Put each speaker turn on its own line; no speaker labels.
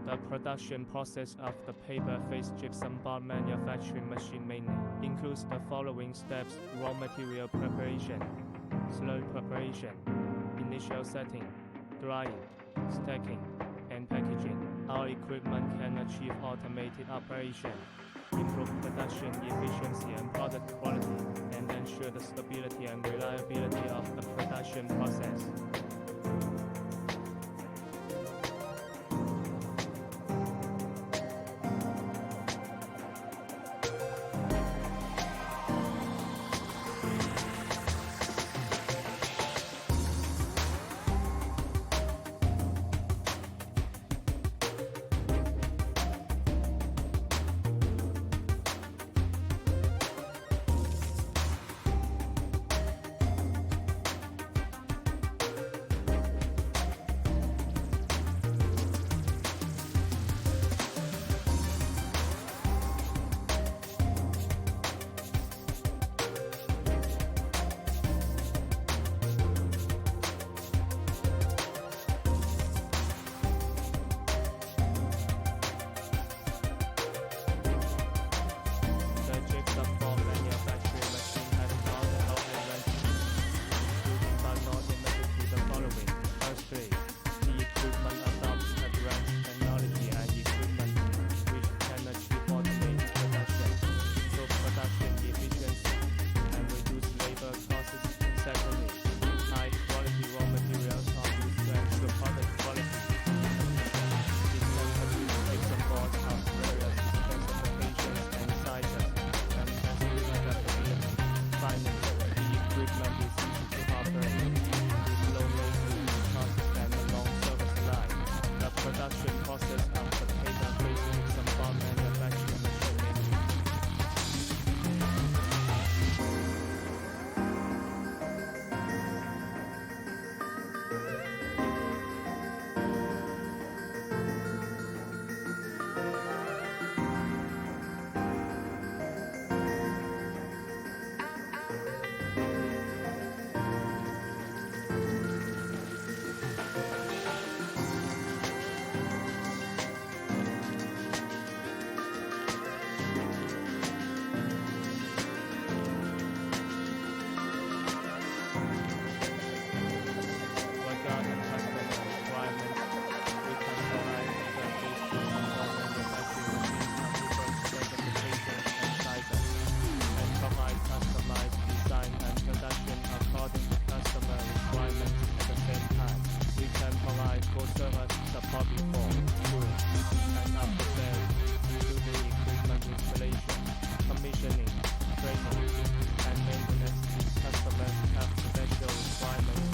The production process of the paper face gypsum board manufacturing machine mainly includes the following steps: raw material preparation, slurry preparation, initial setting, drying, stacking, and packaging. Our equipment can achieve automated operation, improve production efficiency and product quality, and ensure the stability and reliability of the production process. Production process of the paper-based gypsum board manufacturing machine mainly. Support before, during, and after sales, including equipment installation, commissioning, training, and maintenance. Customers have special requirements